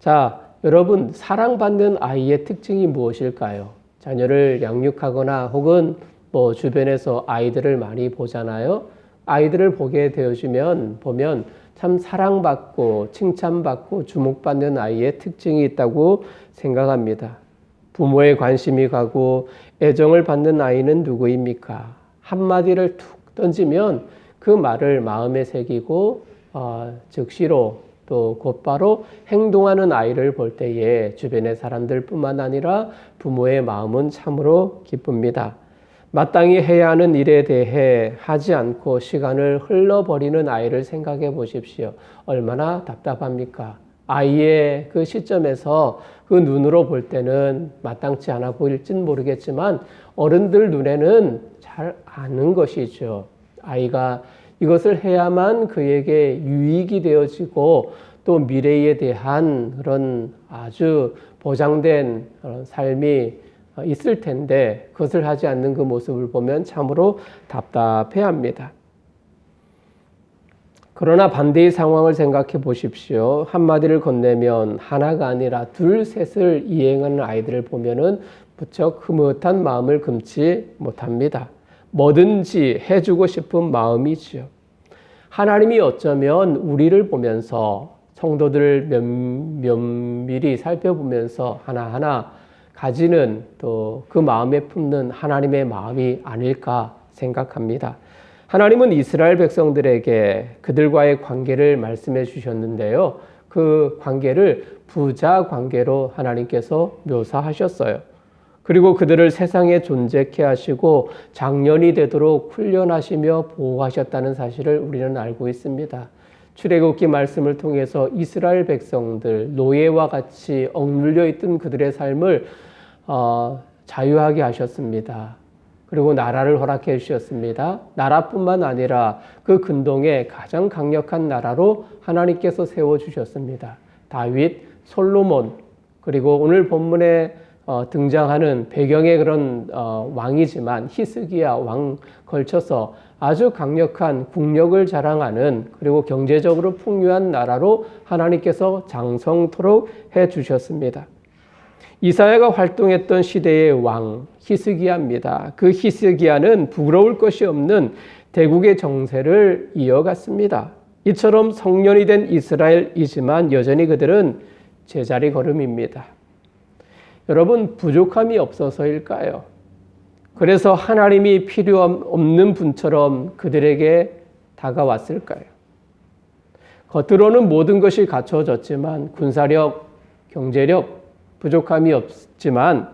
자, 여러분, 사랑받는 아이의 특징이 무엇일까요? 자녀를 양육하거나 혹은 주변에서 아이들을 많이 보잖아요. 아이들을 보게 보면 참 사랑받고 칭찬받고 주목받는 아이의 특징이 있다고 생각합니다. 부모의 관심이 가고 애정을 받는 아이는 누구입니까? 한마디를 툭 던지면 그 말을 마음에 새기고 즉시로 또 곧바로 행동하는 아이를 볼 때에 주변의 사람들뿐만 아니라 부모의 마음은 참으로 기쁩니다. 마땅히 해야 하는 일에 대해 하지 않고 시간을 흘러버리는 아이를 생각해 보십시오. 얼마나 답답합니까? 아이의 그 시점에서 그 눈으로 볼 때는 마땅치 않아 보일진 모르겠지만 어른들 눈에는 잘 아는 것이죠. 아이가 이것을 해야만 그에게 유익이 되어지고 또 미래에 대한 그런 아주 보장된 삶이 있을 텐데 그것을 하지 않는 그 모습을 보면 참으로 답답해합니다. 그러나 반대의 상황을 생각해 보십시오. 한마디를 건네면 하나가 아니라 둘, 셋을 이행하는 아이들을 보면은 무척 흐뭇한 마음을 금치 못합니다. 뭐든지 해주고 싶은 마음이지요. 하나님이 어쩌면 우리를 보면서 성도들을 면밀히 살펴보면서 하나하나 가지는 또 그 마음에 품는 하나님의 마음이 아닐까 생각합니다. 하나님은 이스라엘 백성들에게 그들과의 관계를 말씀해 주셨는데요. 그 관계를 부자 관계로 하나님께서 묘사하셨어요. 그리고 그들을 세상에 존재케 하시고 장년이 되도록 훈련하시며 보호하셨다는 사실을 우리는 알고 있습니다. 출애굽기 말씀을 통해서 이스라엘 백성들, 노예와 같이 억눌려 있던 그들의 삶을 자유하게 하셨습니다. 그리고 나라를 허락해 주셨습니다. 나라뿐만 아니라 그 근동에 가장 강력한 나라로 하나님께서 세워주셨습니다. 다윗, 솔로몬, 그리고 오늘 본문에 등장하는 배경의 그런 왕이지만 히스기야 왕 걸쳐서 아주 강력한 국력을 자랑하는 그리고 경제적으로 풍요한 나라로 하나님께서 장성토록 해주셨습니다. 이사야가 활동했던 시대의 왕 히스기야입니다. 그 히스기야는 부끄러울 것이 없는 대국의 정세를 이어갔습니다. 이처럼 성년이 된 이스라엘이지만 여전히 그들은 제자리 걸음입니다. 여러분, 부족함이 없어서일까요? 그래서 하나님이 필요 없는 분처럼 그들에게 다가왔을까요? 겉으로는 모든 것이 갖춰졌지만 군사력, 경제력, 부족함이 없지만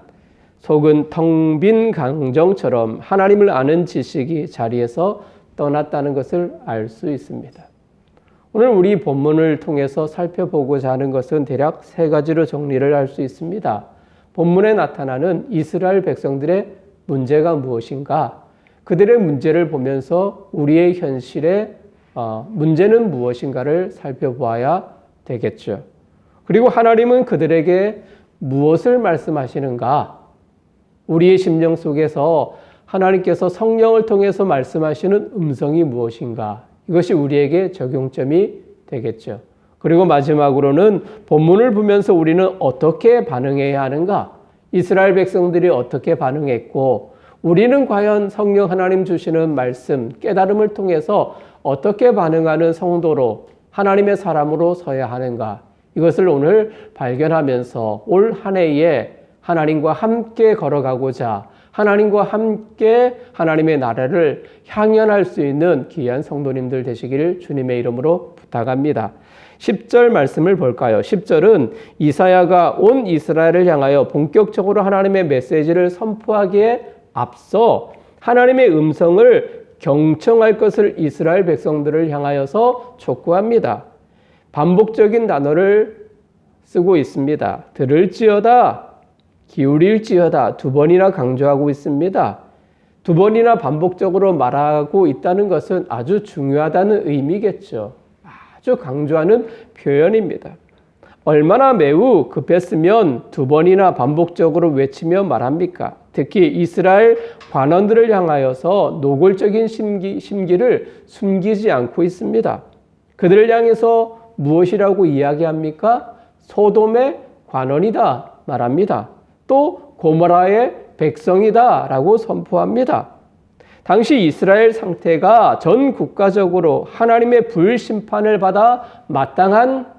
속은 텅 빈 강정처럼 하나님을 아는 지식이 자리에서 떠났다는 것을 알 수 있습니다. 오늘 우리 본문을 통해서 살펴보고자 하는 것은 대략 세 가지로 정리를 할 수 있습니다. 본문에 나타나는 이스라엘 백성들의 문제가 무엇인가? 그들의 문제를 보면서 우리의 현실의 문제는 무엇인가를 살펴보아야 되겠죠. 그리고 하나님은 그들에게 무엇을 말씀하시는가? 우리의 심령 속에서 하나님께서 성령을 통해서 말씀하시는 음성이 무엇인가? 이것이 우리에게 적용점이 되겠죠. 그리고 마지막으로는 본문을 보면서 우리는 어떻게 반응해야 하는가? 이스라엘 백성들이 어떻게 반응했고 우리는 과연 성령 하나님 주시는 말씀, 깨달음을 통해서 어떻게 반응하는 성도로 하나님의 사람으로 서야 하는가? 이것을 오늘 발견하면서 올 한 해에 하나님과 함께 걸어가고자 하나님과 함께 하나님의 나라를 향연할 수 있는 귀한 성도님들 되시기를 주님의 이름으로 부탁합니다. 10절 말씀을 볼까요? 10절은 이사야가 온 이스라엘을 향하여 본격적으로 하나님의 메시지를 선포하기에 앞서 하나님의 음성을 경청할 것을 이스라엘 백성들을 향하여서 촉구합니다. 반복적인 단어를 쓰고 있습니다. 들을지어다, 기울일지어다 두 번이나 강조하고 있습니다. 두 번이나 반복적으로 말하고 있다는 것은 아주 중요하다는 의미겠죠. 아주 강조하는 표현입니다. 얼마나 매우 급했으면 두 번이나 반복적으로 외치며 말합니까? 특히 이스라엘 관원들을 향하여서 노골적인 심기를 숨기지 않고 있습니다. 그들을 향해서 무엇이라고 이야기합니까? 소돔의 관원이다 말합니다. 또 고모라의 백성이다 라고 선포합니다. 당시 이스라엘 상태가 전 국가적으로 하나님의 불심판을 받아 마땅한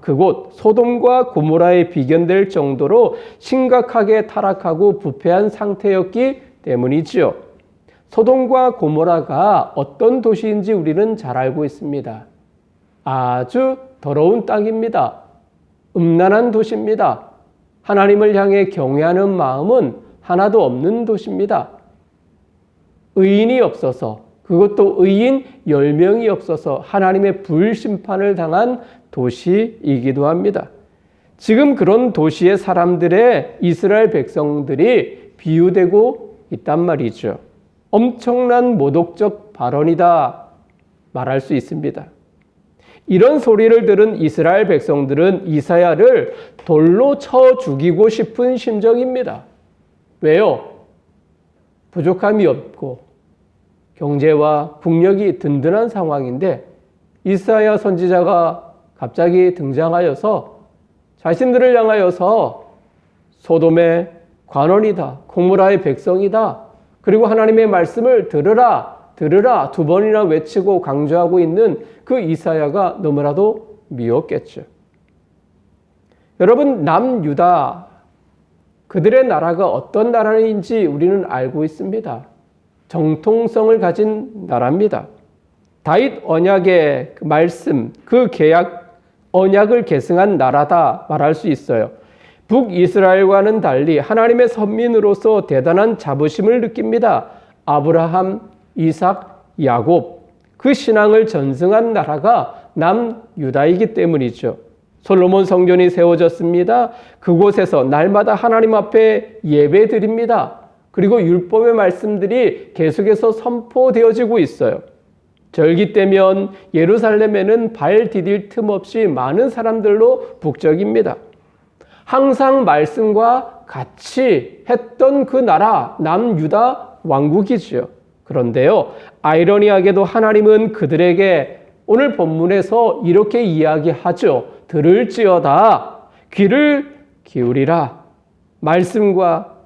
그곳 소돔과 고모라에 비견될 정도로 심각하게 타락하고 부패한 상태였기 때문이지요. 소돔과 고모라가 어떤 도시인지 우리는 잘 알고 있습니다. 아주 더러운 땅입니다. 음란한 도시입니다. 하나님을 향해 경외하는 마음은 하나도 없는 도시입니다. 의인이 없어서, 그것도 의인 10명이 없어서 하나님의 불심판을 당한 도시이기도 합니다. 지금 그런 도시의 사람들의 이스라엘 백성들이 비유되고 있단 말이죠. 엄청난 모독적 발언이다 말할 수 있습니다. 이런 소리를 들은 이스라엘 백성들은 이사야를 돌로 쳐 죽이고 싶은 심정입니다. 왜요? 부족함이 없고 경제와 국력이 든든한 상황인데 이사야 선지자가 갑자기 등장하여서 자신들을 향하여서 소돔의 관원이다, 고모라의 백성이다, 그리고 하나님의 말씀을 들으라 들으라 두 번이나 외치고 강조하고 있는 그 이사야가 너무나도 미웠겠죠. 여러분, 남유다 그들의 나라가 어떤 나라인지 우리는 알고 있습니다. 정통성을 가진 나라입니다. 다윗 언약의 그 말씀, 그 계약 언약을 계승한 나라다 말할 수 있어요. 북이스라엘과는 달리 하나님의 선민으로서 대단한 자부심을 느낍니다. 아브라함, 이삭, 야곱, 그 신앙을 전승한 나라가 남유다이기 때문이죠. 솔로몬 성전이 세워졌습니다. 그곳에서 날마다 하나님 앞에 예배드립니다. 그리고 율법의 말씀들이 계속해서 선포되어지고 있어요. 절기 때면 예루살렘에는 발 디딜 틈 없이 많은 사람들로 북적입니다. 항상 말씀과 같이 했던 그 나라 남유다 왕국이지요. 그런데요, 아이러니하게도 하나님은 그들에게 오늘 본문에서 이렇게 이야기하죠. 들을지어다 귀를 기울이라. 말씀과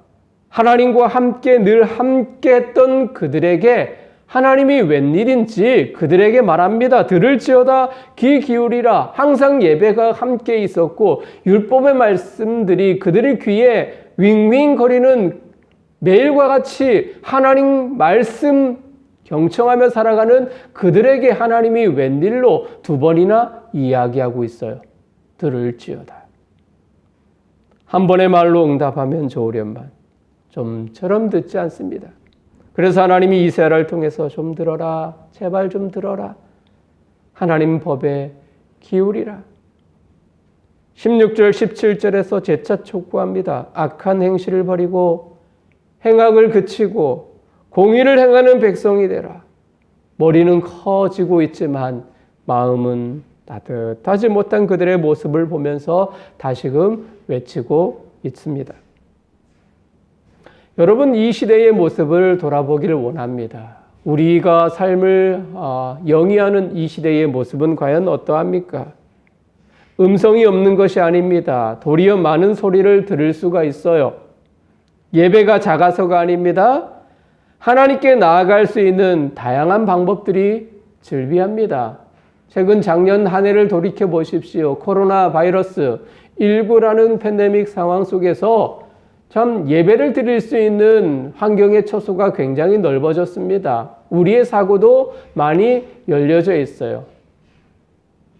하나님과 함께 늘 함께 했던 그들에게 하나님이 웬일인지 그들에게 말합니다. 들을지어다 귀 기울이라. 항상 예배가 함께 있었고 율법의 말씀들이 그들의 귀에 윙윙거리는 매일과 같이 하나님 말씀 경청하며 살아가는 그들에게 하나님이 웬일로 두 번이나 이야기하고 있어요. 들을지어다. 한 번의 말로 응답하면 좋으련만 좀처럼 듣지 않습니다. 그래서 하나님이 이사야를 통해서 좀 들어라. 제발 좀 들어라. 하나님 법에 기울이라. 16절 17절에서 재차 촉구합니다. 악한 행실을 버리고 행악을 그치고 공의를 행하는 백성이 되라. 머리는 커지고 있지만 마음은 따뜻하지 못한 그들의 모습을 보면서 다시금 외치고 있습니다. 여러분, 이 시대의 모습을 돌아보기를 원합니다. 우리가 삶을 영위하는 이 시대의 모습은 과연 어떠합니까? 음성이 없는 것이 아닙니다. 도리어 많은 소리를 들을 수가 있어요. 예배가 작아서가 아닙니다. 하나님께 나아갈 수 있는 다양한 방법들이 즐비합니다. 최근 작년 한 해를 돌이켜 보십시오. 코로나 바이러스 19라는 팬데믹 상황 속에서 참 예배를 드릴 수 있는 환경의 처소가 굉장히 넓어졌습니다. 우리의 사고도 많이 열려져 있어요.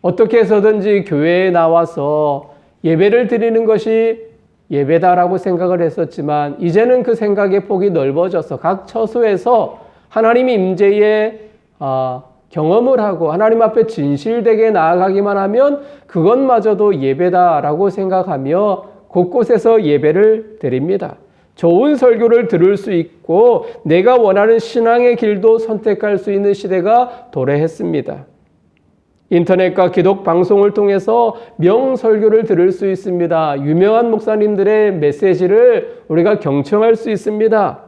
어떻게 해서든지 교회에 나와서 예배를 드리는 것이 예배다라고 생각을 했었지만 이제는 그 생각의 폭이 넓어져서 각 처소에서 하나님의 임재의 경험을 하고 하나님 앞에 진실되게 나아가기만 하면 그것마저도 예배다라고 생각하며 곳곳에서 예배를 드립니다. 좋은 설교를 들을 수 있고 내가 원하는 신앙의 길도 선택할 수 있는 시대가 도래했습니다. 인터넷과 기독 방송을 통해서 명설교를 들을 수 있습니다. 유명한 목사님들의 메시지를 우리가 경청할 수 있습니다.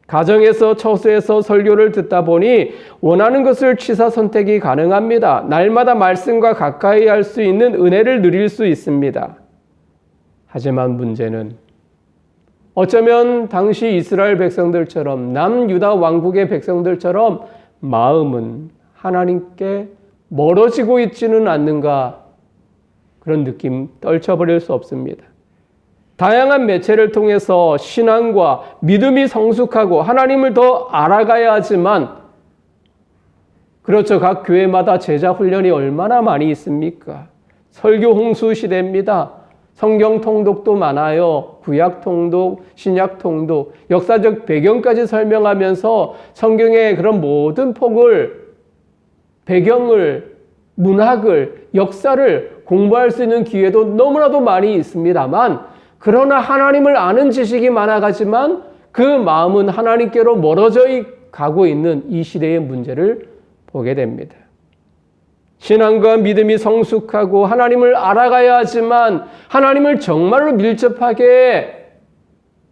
가정에서 처소에서 설교를 듣다 보니 원하는 것을 취사 선택이 가능합니다. 날마다 말씀과 가까이 할 수 있는 은혜를 누릴 수 있습니다. 하지만 문제는 어쩌면 당시 이스라엘 백성들처럼 남유다 왕국의 백성들처럼 마음은 하나님께 멀어지고 있지는 않는가, 그런 느낌 떨쳐버릴 수 없습니다. 다양한 매체를 통해서 신앙과 믿음이 성숙하고 하나님을 더 알아가야 하지만, 그렇죠, 각 교회마다 제자 훈련이 얼마나 많이 있습니까? 설교 홍수 시대입니다. 성경 통독도 많아요. 구약 통독, 신약 통독, 역사적 배경까지 설명하면서 성경의 그런 모든 폭을, 배경을, 문학을, 역사를 공부할 수 있는 기회도 너무나도 많이 있습니다만, 그러나 하나님을 아는 지식이 많아가지만 그 마음은 하나님께로 멀어져 가고 있는 이 시대의 문제를 보게 됩니다. 신앙과 믿음이 성숙하고 하나님을 알아가야 하지만, 하나님을 정말로 밀접하게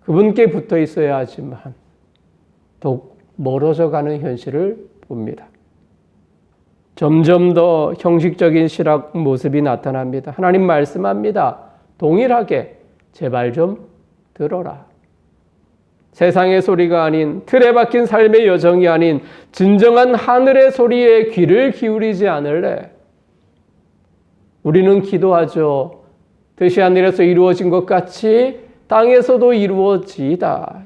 그분께 붙어 있어야 하지만 더욱 멀어져 가는 현실을 봅니다. 점점 더 형식적인 신학 모습이 나타납니다. 하나님 말씀합니다. 동일하게 제발 좀 들어라. 세상의 소리가 아닌, 틀에 박힌 삶의 여정이 아닌 진정한 하늘의 소리에 귀를 기울이지 않을래? 우리는 기도하죠. 뜻이 하늘에서 이루어진 것 같이 땅에서도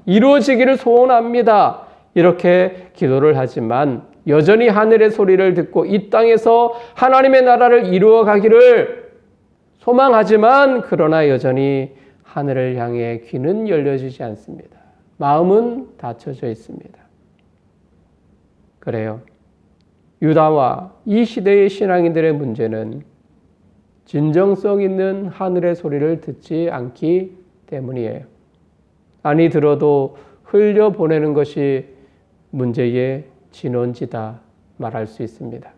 이루어지기를 소원합니다. 이렇게 기도를 하지만 여전히 하늘의 소리를 듣고 이 땅에서 하나님의 나라를 이루어가기를 소망하지만, 그러나 여전히 하늘을 향해 귀는 열려지지 않습니다. 마음은 닫혀져 있습니다. 그래요. 유다와 이 시대의 신앙인들의 문제는 진정성 있는 하늘의 소리를 듣지 않기 때문이에요. 아니 들어도 흘려보내는 것이 문제의 진원지다 말할 수 있습니다.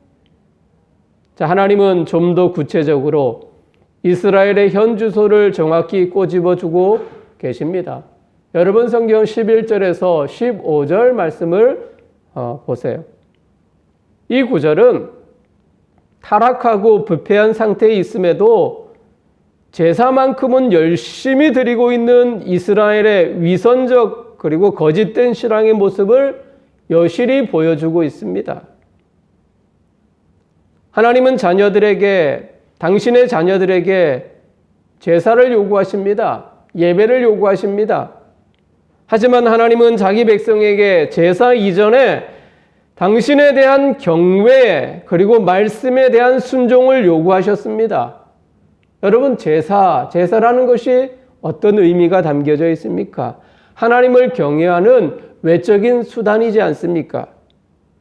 자, 하나님은 좀 더 구체적으로 이스라엘의 현 주소를 정확히 꼬집어주고 계십니다. 여러분 성경 11절에서 15절 말씀을 보세요. 이 구절은 타락하고 부패한 상태에 있음에도 제사만큼은 열심히 드리고 있는 이스라엘의 위선적 그리고 거짓된 신앙의 모습을 여실히 보여주고 있습니다. 하나님은 당신의 자녀들에게 제사를 요구하십니다. 예배를 요구하십니다. 하지만 하나님은 자기 백성에게 제사 이전에 당신에 대한 경외 그리고 말씀에 대한 순종을 요구하셨습니다. 여러분, 제사라는 것이 어떤 의미가 담겨져 있습니까? 하나님을 경외하는 외적인 수단이지 않습니까?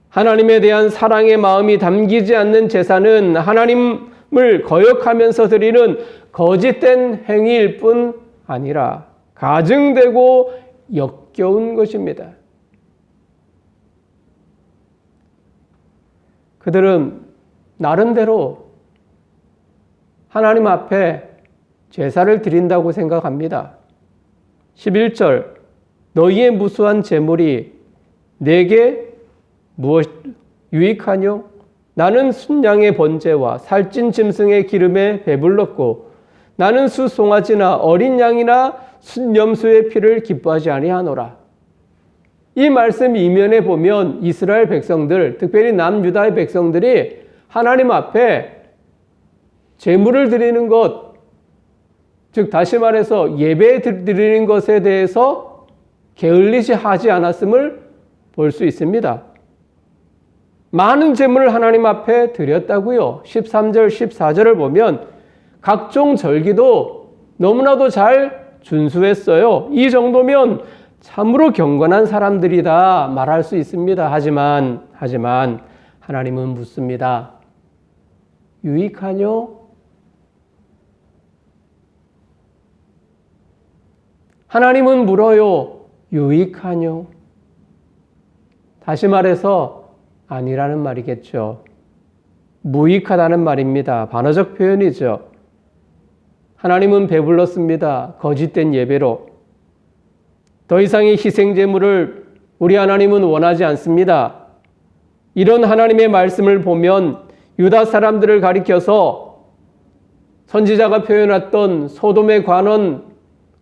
하나님에 대한 사랑의 마음이 담기지 않는 제사는 하나님을 거역하면서 드리는 거짓된 행위일 뿐 아니라 가증되고 역겨운 것입니다. 그들은 나름대로 하나님 앞에 제사를 드린다고 생각합니다. 11절, 너희의 무수한 재물이 내게 무엇 유익하뇨? 나는 순양의 번제와 살찐 짐승의 기름에 배불렀고 나는 수송아지나 어린 양이나 순염소의 피를 기뻐하지 아니하노라. 이 말씀 이면에 보면 이스라엘 백성들, 특별히 남유다의 백성들이 하나님 앞에 제물을 드리는 것, 즉 다시 말해서 예배 드리는 것에 대해서 게을리지 하지 않았음을 볼 수 있습니다. 많은 제물을 하나님 앞에 드렸다고요. 13절, 14절을 보면 각종 절기도 너무나도 잘 준수했어요. 이 정도면 참으로 경건한 사람들이다 말할 수 있습니다. 하지만 하나님은 묻습니다. 유익하뇨? 하나님은 물어요. 유익하뇨? 다시 말해서 아니라는 말이겠죠. 무익하다는 말입니다. 반어적 표현이죠. 하나님은 배불렀습니다. 거짓된 예배로. 더 이상의 희생 제물을 우리 하나님은 원하지 않습니다. 이런 하나님의 말씀을 보면 유다 사람들을 가리켜서 선지자가 표현했던 소돔의 관원,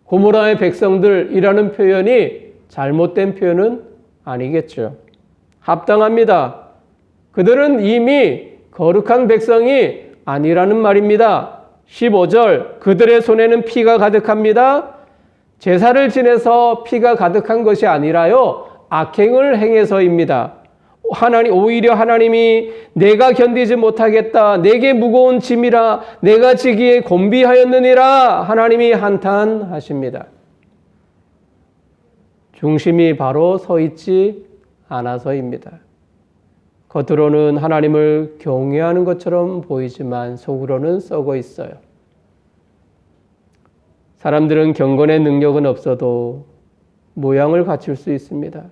고모라의 백성들이라는 표현이 잘못된 표현은 아니겠죠. 합당합니다. 그들은 이미 거룩한 백성이 아니라는 말입니다. 15절, 그들의 손에는 피가 가득합니다. 제사를 지내서 피가 가득한 것이 아니라요, 악행을 행해서입니다. 오히려 하나님이 내가 견디지 못하겠다, 내게 무거운 짐이라 내가 지기에 곤비하였느니라 하나님이 한탄하십니다. 중심이 바로 서 있지 않아서입니다. 겉으로는 하나님을 경외하는 것처럼 보이지만 속으로는 썩어 있어요. 사람들은 경건의 능력은 없어도 모양을 갖출 수 있습니다.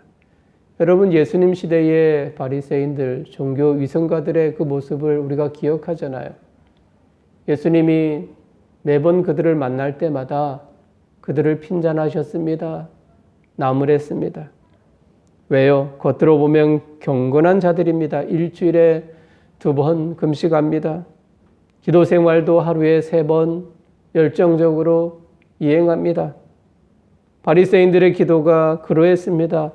여러분, 예수님 시대의 바리새인들, 종교 위선가들의 그 모습을 우리가 기억하잖아요. 예수님이 매번 그들을 만날 때마다 그들을 핀잔하셨습니다. 나무랬습니다. 왜요? 겉으로 보면 경건한 자들입니다. 일주일에 2번 금식합니다. 기도 생활도 하루에 3번 열정적으로 이행합니다. 바리새인들의 기도가 그러했습니다.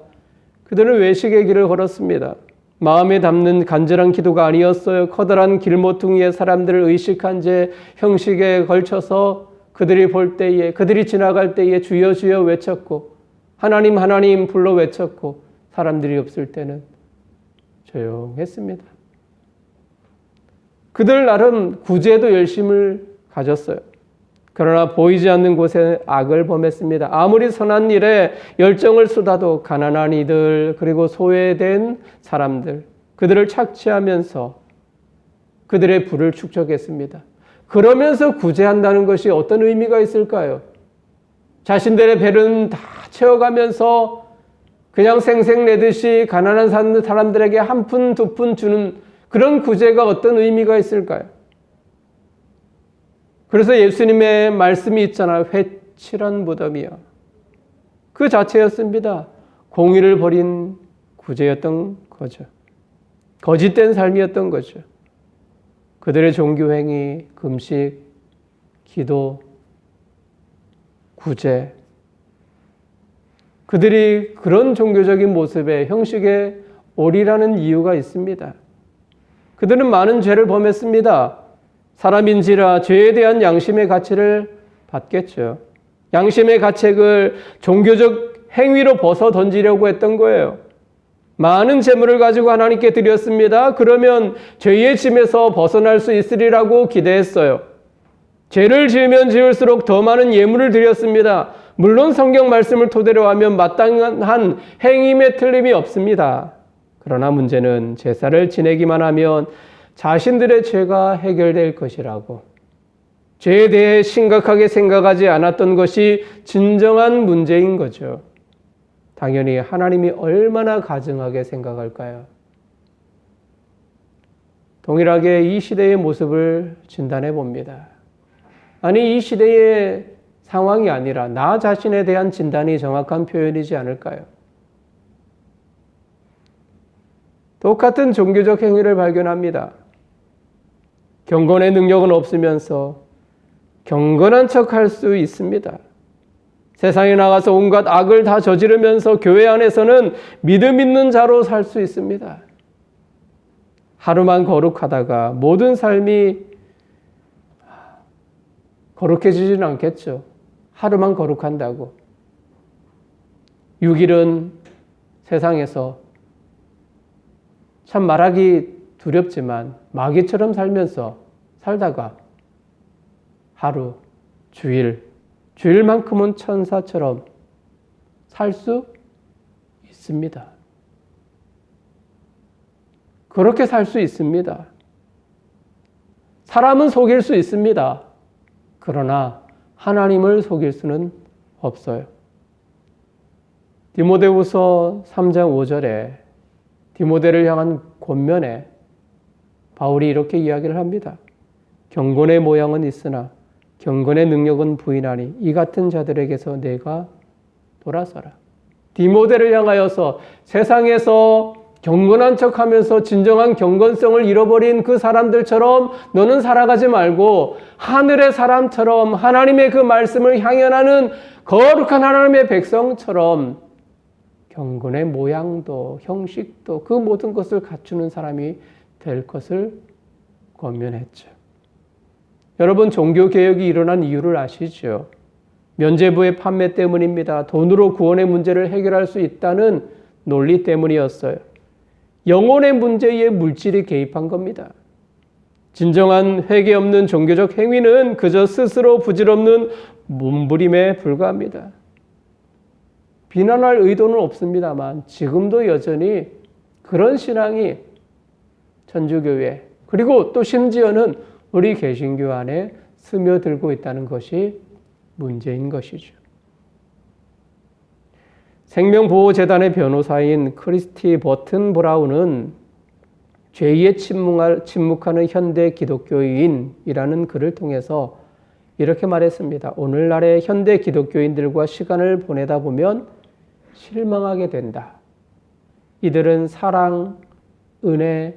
그들은 외식의 길을 걸었습니다. 마음에 담는 간절한 기도가 아니었어요. 커다란 길모퉁이에 사람들을 의식한 채 형식에 걸쳐서 그들이 볼 때에, 그들이 지나갈 때에 주여 주여 외쳤고 하나님 하나님 불러 외쳤고 사람들이 없을 때는 조용했습니다. 그들 나름 구제도 열심을 가졌어요. 그러나 보이지 않는 곳에 악을 범했습니다. 아무리 선한 일에 열정을 쏟아도 가난한 이들, 그리고 소외된 사람들, 그들을 착취하면서 그들의 부를 축적했습니다. 그러면서 구제한다는 것이 어떤 의미가 있을까요? 자신들의 배는 다 채워가면서 그냥 생색내듯이 가난한 사람들에게 한 푼, 2푼 주는 그런 구제가 어떤 의미가 있을까요? 그래서 예수님의 말씀이 있잖아요. 회칠한 무덤이요. 그 자체였습니다. 공의를 버린 구제였던 거죠. 거짓된 삶이었던 거죠. 그들의 종교행위, 금식, 기도, 구제, 그들이 그런 종교적인 모습에 형식에 오리라는 이유가 있습니다. 그들은 많은 죄를 범했습니다. 사람인지라 죄에 대한 양심의 가책을 받겠죠. 양심의 가책을 종교적 행위로 벗어 던지려고 했던 거예요. 많은 재물을 가지고 하나님께 드렸습니다. 그러면 죄의 짐에서 벗어날 수 있으리라고 기대했어요. 죄를 지으면 지을수록 더 많은 예물을 드렸습니다. 물론 성경 말씀을 토대로 하면 마땅한 행임에 틀림이 없습니다. 그러나 문제는 제사를 지내기만 하면 자신들의 죄가 해결될 것이라고, 죄에 대해 심각하게 생각하지 않았던 것이 진정한 문제인 거죠. 당연히 하나님이 얼마나 가증하게 생각할까요? 동일하게 이 시대의 모습을 진단해 봅니다. 아니, 이 시대의 상황이 아니라 나 자신에 대한 진단이 정확한 표현이지 않을까요? 똑같은 종교적 행위를 발견합니다. 경건의 능력은 없으면서 경건한 척할 수 있습니다. 세상에 나가서 온갖 악을 다 저지르면서 교회 안에서는 믿음 있는 자로 살 수 있습니다. 하루만 거룩하다가 모든 삶이 거룩해지지는 않겠죠. 하루만 거룩한다고. 6일은 세상에서 참 말하기 두렵지만 마귀처럼 살다가 하루, 주일만큼은 천사처럼 살 수 있습니다. 그렇게 살 수 있습니다. 사람은 속일 수 있습니다. 그러나 하나님을 속일 수는 없어요. 디모데후서 3장 5절에 디모데를 향한 권면에 바울이 이렇게 이야기를 합니다. 경건의 모양은 있으나 경건의 능력은 부인하니 이 같은 자들에게서 내가 돌아서라. 디모데를 향하여서 세상에서 경건한 척하면서 진정한 경건성을 잃어버린 그 사람들처럼 너는 살아가지 말고 하늘의 사람처럼 하나님의 그 말씀을 향연하는 거룩한 하나님의 백성처럼 경건의 모양도 형식도 그 모든 것을 갖추는 사람이 될 것을 권면했죠. 여러분, 종교개혁이 일어난 이유를 아시죠? 면죄부의 판매 때문입니다. 돈으로 구원의 문제를 해결할 수 있다는 논리 때문이었어요. 영혼의 문제에 물질이 개입한 겁니다. 진정한 회개 없는 종교적 행위는 그저 스스로 부질없는 몸부림에 불과합니다. 비난할 의도는 없습니다만 지금도 여전히 그런 신앙이 천주교회 그리고 또 심지어는 우리 개신교 안에 스며들고 있다는 것이 문제인 것이죠. 생명보호재단의 변호사인 크리스티 버튼 브라운은 죄에 침묵하는 현대 기독교인이라는 글을 통해서 이렇게 말했습니다. 오늘날의 현대 기독교인들과 시간을 보내다 보면 실망하게 된다. 이들은 사랑, 은혜,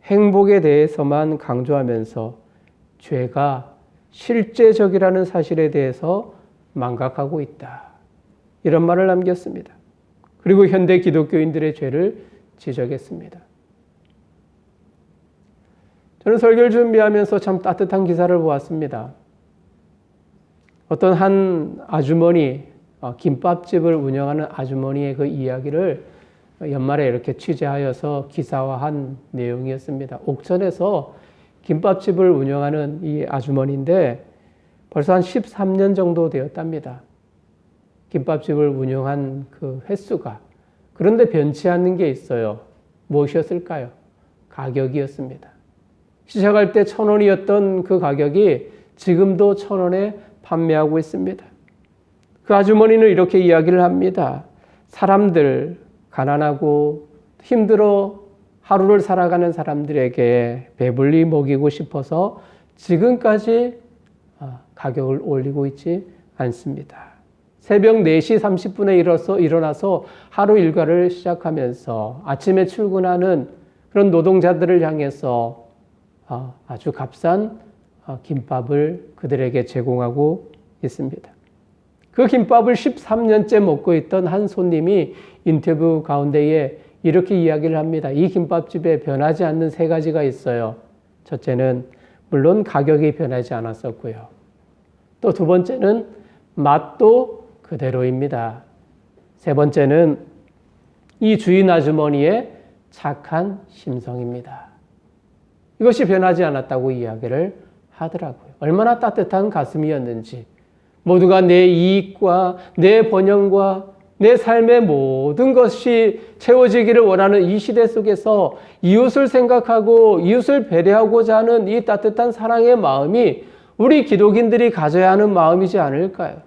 행복에 대해서만 강조하면서 죄가 실제적이라는 사실에 대해서 망각하고 있다. 이런 말을 남겼습니다. 그리고 현대 기독교인들의 죄를 지적했습니다. 저는 설교를 준비하면서 참 따뜻한 기사를 보았습니다. 어떤 한 아주머니, 김밥집을 운영하는 아주머니의 그 이야기를 연말에 이렇게 취재하여서 기사화한 내용이었습니다. 옥천에서 김밥집을 운영하는 이 아주머니인데 벌써 한 13년 정도 되었답니다. 김밥집을 운영한 그 횟수가. 그런데 변치 않는 게 있어요. 무엇이었을까요? 가격이었습니다. 시작할 때 1,000원이었던 그 가격이 지금도 1,000원에 판매하고 있습니다. 그 아주머니는 이렇게 이야기를 합니다. 사람들, 가난하고 힘들어 하루를 살아가는 사람들에게 배불리 먹이고 싶어서 지금까지 가격을 올리고 있지 않습니다. 새벽 4시 30분에 일어나서 하루 일과를 시작하면서 아침에 출근하는 그런 노동자들을 향해서 아주 값싼 김밥을 그들에게 제공하고 있습니다. 그 김밥을 13년째 먹고 있던 한 손님이 인터뷰 가운데에 이렇게 이야기를 합니다. 이 김밥집에 변하지 않는 3가지가 있어요. 첫째는 물론 가격이 변하지 않았었고요. 또 2번째는 맛도 그대로입니다. 3번째는 이 주인 아주머니의 착한 심성입니다. 이것이 변하지 않았다고 이야기를 하더라고요. 얼마나 따뜻한 가슴이었는지 모두가 내 이익과 내 번영과 내 삶의 모든 것이 채워지기를 원하는 이 시대 속에서 이웃을 생각하고 이웃을 배려하고자 하는 이 따뜻한 사랑의 마음이 우리 기독인들이 가져야 하는 마음이지 않을까요?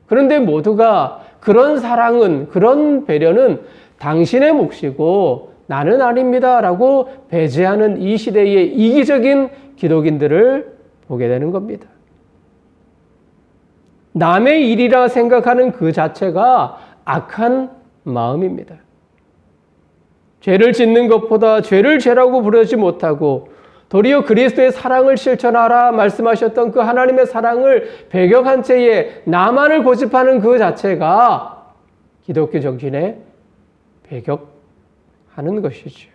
그런데 모두가 그런 사랑은, 그런 배려는 당신의 몫이고 나는 아닙니다 라고 배제하는 이 시대의 이기적인 기독인들을 보게 되는 겁니다. 남의 일이라 생각하는 그 자체가 악한 마음입니다. 죄를 짓는 것보다 죄를 죄라고 부르지 못하고 도리어 그리스도의 사랑을 실천하라 말씀하셨던 그 하나님의 사랑을 배격한 채에 나만을 고집하는 그 자체가 기독교 정신에 배격하는 것이죠.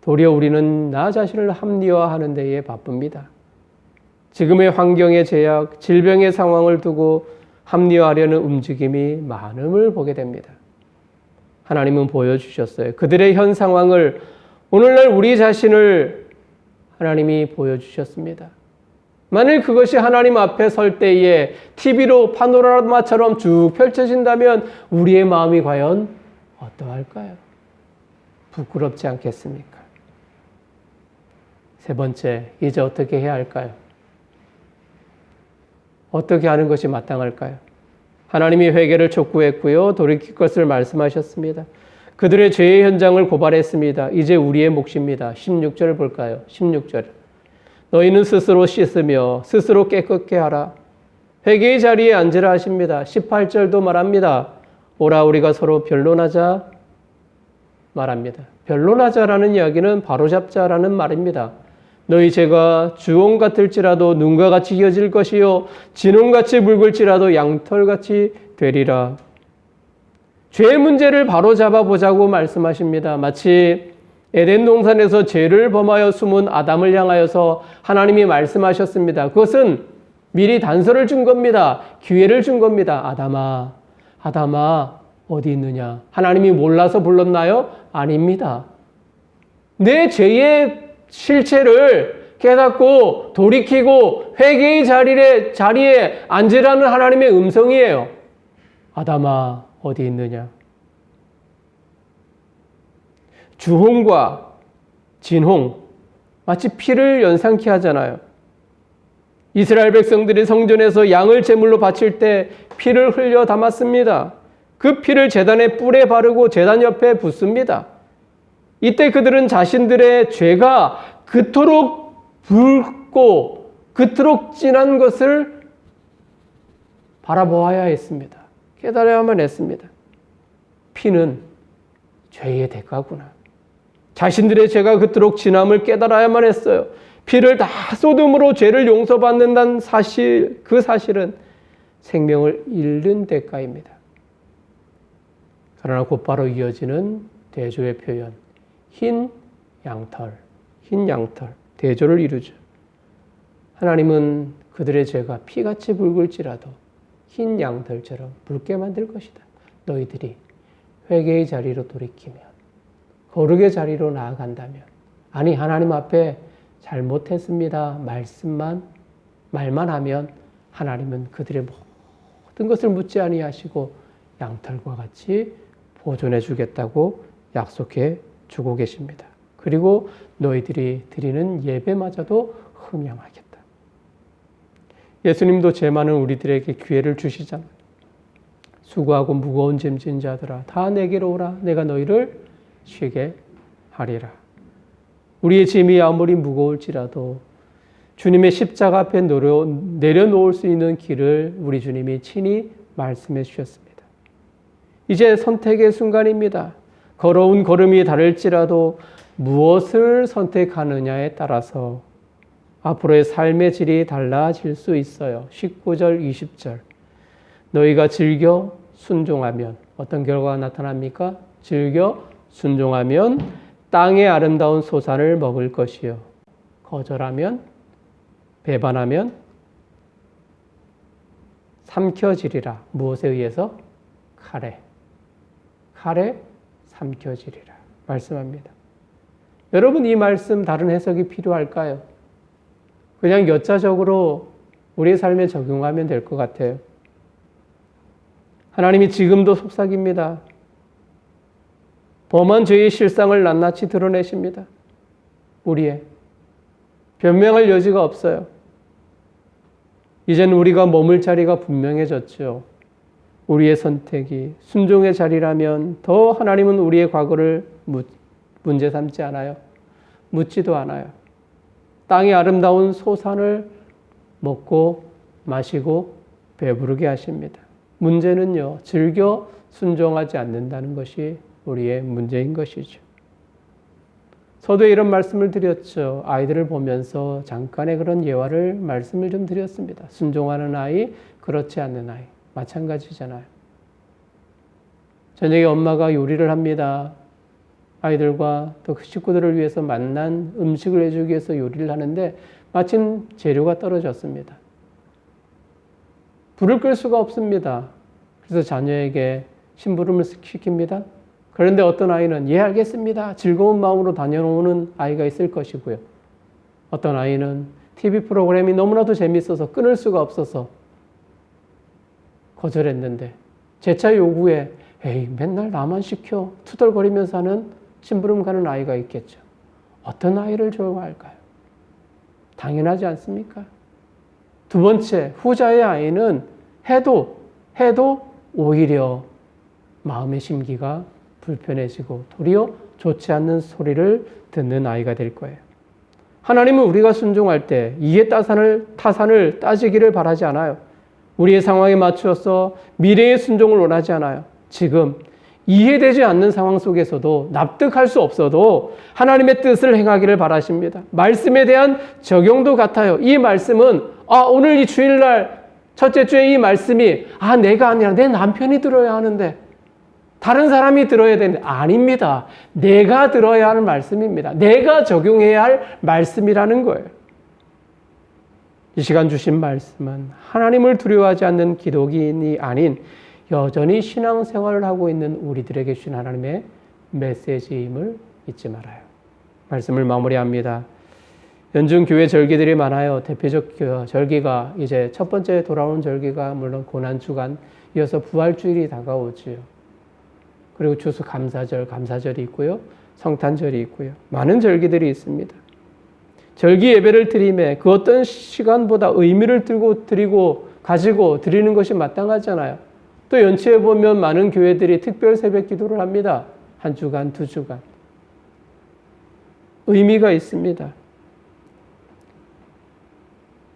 도리어 우리는 나 자신을 합리화하는 데에 바쁩니다. 지금의 환경의 제약, 질병의 상황을 두고 합리화하려는 움직임이 많음을 보게 됩니다. 하나님은 보여주셨어요. 그들의 현 상황을 오늘날 우리 자신을 하나님이 보여주셨습니다. 만일 그것이 하나님 앞에 설 때에 TV로 파노라마처럼 쭉 펼쳐진다면 우리의 마음이 과연 어떠할까요? 부끄럽지 않겠습니까? 3번째, 이제 어떻게 해야 할까요? 어떻게 하는 것이 마땅할까요? 하나님이 회개를 촉구했고요. 돌이킬 것을 말씀하셨습니다. 그들의 죄의 현장을 고발했습니다. 이제 우리의 몫입니다. 16절을 볼까요? 16절. 너희는 스스로 씻으며 스스로 깨끗게 하라. 회개의 자리에 앉으라 하십니다. 18절도 말합니다. 오라 우리가 서로 변론하자 말합니다. 변론하자라는 이야기는 바로잡자라는 말입니다. 너희 죄가 주홍 같을지라도 눈과 같이 희어질 것이요 진홍같이 붉을지라도 양털같이 되리라. 죄의 문제를 바로잡아 보자고 말씀하십니다. 마치 에덴 동산에서 죄를 범하여 숨은 아담을 향하여서 하나님이 말씀하셨습니다. 그것은 미리 단서를 준 겁니다. 기회를 준 겁니다. 아담아, 아담아, 어디 있느냐? 하나님이 몰라서 불렀나요? 아닙니다. 내 죄의 실체를 깨닫고 돌이키고 회개의 자리에 앉으라는 하나님의 음성이에요. 아담아, 어디 있느냐? 주홍과 진홍, 마치 피를 연상케 하잖아요. 이스라엘 백성들이 성전에서 양을 제물로 바칠 때 피를 흘려 담았습니다. 그 피를 제단의 뿔에 바르고 제단 옆에 붓습니다. 이때 그들은 자신들의 죄가 그토록 붉고 그토록 진한 것을 바라보아야 했습니다. 깨달아야만 했습니다. 피는 죄의 대가구나. 자신들의 죄가 그토록 진함을 깨달아야만 했어요. 피를 다 쏟음으로 죄를 용서받는다는 사실, 그 사실은 생명을 잃는 대가입니다. 그러나 곧바로 이어지는 대조의 표현, 흰 양털, 대조를 이루죠. 하나님은 그들의 죄가 피같이 붉을지라도 흰 양털처럼 붉게 만들 것이다. 너희들이 회개의 자리로 돌이키면, 거룩의 자리로 나아간다면, 아니 하나님 앞에 잘못했습니다. 말만 하면 하나님은 그들의 모든 것을 묻지 아니하시고 양털과 같이 보존해 주겠다고 약속해 주고 계십니다. 그리고 너희들이 드리는 예배마저도 흠양하겠다. 예수님도 죄 많은 우리들에게 기회를 주시잖아요. 수고하고 무거운 짐진 자들아 다 내게로 오라. 내가 너희를 쉬게 하리라. 우리의 짐이 아무리 무거울지라도 주님의 십자가 앞에 내려놓을 수 있는 길을 우리 주님이 친히 말씀해 주셨습니다. 이제 선택의 순간입니다. 걸어온 걸음이 다를지라도 무엇을 선택하느냐에 따라서 앞으로의 삶의 질이 달라질 수 있어요. 19절, 20절. 너희가 즐겨 순종하면 어떤 결과가 나타납니까? 즐겨 순종하면 땅의 아름다운 소산을 먹을 것이요. 거절하면, 배반하면 삼켜지리라. 무엇에 의해서? 칼에 삼켜지리라. 말씀합니다. 여러분 이 말씀 다른 해석이 필요할까요? 그냥 여차적으로 우리의 삶에 적용하면 될 것 같아요. 하나님이 지금도 속삭입니다. 범한 죄의 실상을 낱낱이 드러내십니다. 우리의 변명할 여지가 없어요. 이제는 우리가 머물 자리가 분명해졌죠. 우리의 선택이 순종의 자리라면 더 하나님은 우리의 과거를 문제 삼지 않아요. 묻지도 않아요. 땅의 아름다운 소산을 먹고 마시고 배부르게 하십니다. 문제는요, 즐겨 순종하지 않는다는 것이 우리의 문제인 것이죠. 서두에 이런 말씀을 드렸죠. 아이들을 보면서 잠깐의 그런 예화를 말씀을 좀 드렸습니다. 순종하는 아이, 그렇지 않는 아이. 마찬가지잖아요. 저녁에 엄마가 요리를 합니다. 아이들과 또 그 식구들을 위해서 맛난 음식을 해주기 위해서 요리를 하는데 마침 재료가 떨어졌습니다. 불을 끌 수가 없습니다. 그래서 자녀에게 심부름을 시킵니다. 그런데 어떤 아이는 예 알겠습니다. 즐거운 마음으로 다녀오는 아이가 있을 것이고요. 어떤 아이는 TV 프로그램이 너무나도 재밌어서 끊을 수가 없어서 거절했는데 재차 요구에 에이 맨날 나만 시켜 투덜거리면서 하는 심부름 가는 아이가 있겠죠. 어떤 아이를 좋아할까요? 당연하지 않습니까? 두 번째, 후자의 아이는 해도 오히려 마음의 심기가 불편해지고 도리어 좋지 않는 소리를 듣는 아이가 될 거예요. 하나님은 우리가 순종할 때 이해 타산을 따지기를 바라지 않아요. 우리의 상황에 맞추어서 미래의 순종을 원하지 않아요. 지금 이해되지 않는 상황 속에서도 납득할 수 없어도 하나님의 뜻을 행하기를 바라십니다. 말씀에 대한 적용도 같아요. 이 말씀은 오늘 이 주일날 첫째 주에 이 말씀이 내가 아니라 내 남편이 들어야 하는데 다른 사람이 들어야 되는데 아닙니다. 내가 들어야 하는 말씀입니다. 내가 적용해야 할 말씀이라는 거예요. 이 시간 주신 말씀은 하나님을 두려워하지 않는 기독인이 아닌 여전히 신앙생활을 하고 있는 우리들에게 주신 하나님의 메시지임을 잊지 말아요. 말씀을 마무리합니다. 연중 교회 절기들이 많아요. 대표적 절기가 이제 첫 번째 돌아오는 절기가 물론 고난주간 이어서 부활주일이 다가오지요. 그리고 추수감사절, 감사절이 있고요. 성탄절이 있고요. 많은 절기들이 있습니다. 절기 예배를 드림에 그 어떤 시간보다 의미를 가지고 드리는 것이 마땅하잖아요. 또 연초에 보면 많은 교회들이 특별 새벽 기도를 합니다. 한 주간, 두 주간. 의미가 있습니다.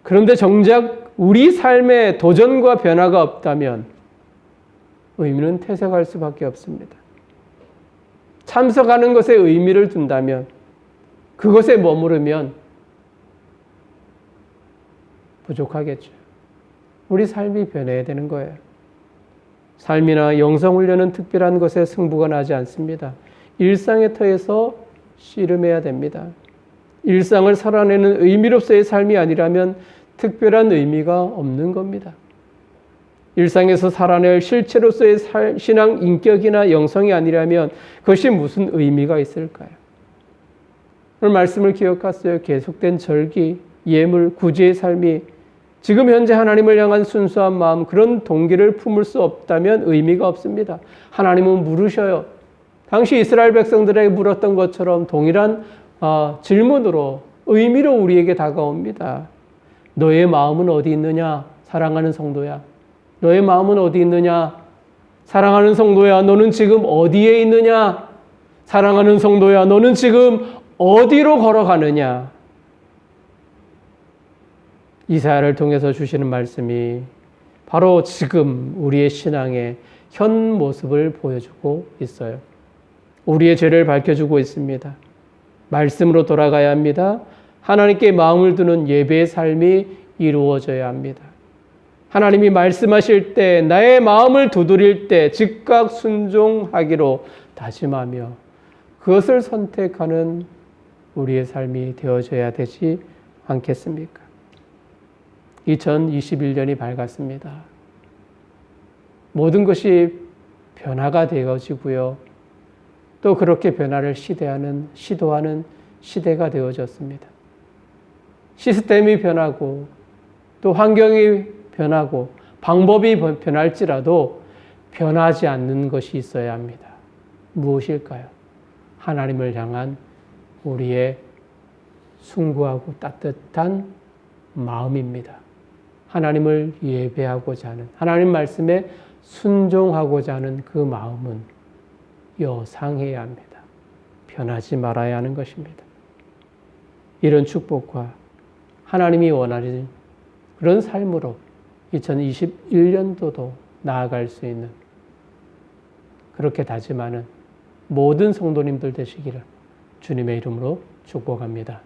그런데 정작 우리 삶에 도전과 변화가 없다면 의미는 퇴색할 수밖에 없습니다. 참석하는 것에 의미를 둔다면, 그것에 머무르면 부족하겠죠. 우리 삶이 변해야 되는 거예요. 삶이나 영성훈련은 특별한 것에 승부가 나지 않습니다. 일상의 터에서 씨름해야 됩니다. 일상을 살아내는 의미로서의 삶이 아니라면 특별한 의미가 없는 겁니다. 일상에서 살아낼 실체로서의 신앙 인격이나 영성이 아니라면 그것이 무슨 의미가 있을까요? 오늘 말씀을 기억하세요. 계속된 절기, 예물, 구제의 삶이 지금 현재 하나님을 향한 순수한 마음, 그런 동기를 품을 수 없다면 의미가 없습니다. 하나님은 물으셔요. 당시 이스라엘 백성들에게 물었던 것처럼 동일한 질문으로, 의미로 우리에게 다가옵니다. 너의 마음은 어디 있느냐? 사랑하는 성도야. 너의 마음은 어디 있느냐? 사랑하는 성도야, 너는 지금 어디에 있느냐? 사랑하는 성도야, 너는 지금 어디로 걸어가느냐? 이사야를 통해서 주시는 말씀이 바로 지금 우리의 신앙의 현 모습을 보여주고 있어요. 우리의 죄를 밝혀주고 있습니다. 말씀으로 돌아가야 합니다. 하나님께 마음을 두는 예배의 삶이 이루어져야 합니다. 하나님이 말씀하실 때, 나의 마음을 두드릴 때 즉각 순종하기로 다짐하며 그것을 선택하는 우리의 삶이 되어져야 되지 않겠습니까? 2021년이 밝았습니다. 모든 것이 변화가 되어지고요. 또 그렇게 변화를 시도하는 시대가 되어졌습니다. 시스템이 변하고 또 환경이 변하고 방법이 변할지라도 변하지 않는 것이 있어야 합니다. 무엇일까요? 하나님을 향한 우리의 숭고하고 따뜻한 마음입니다. 하나님을 예배하고자 하는, 하나님 말씀에 순종하고자 하는 그 마음은 여상해야 합니다. 변하지 말아야 하는 것입니다. 이런 축복과 하나님이 원하는 그런 삶으로 2021년도도 나아갈 수 있는, 그렇게 다짐하는 모든 성도님들 되시기를 주님의 이름으로 축복합니다.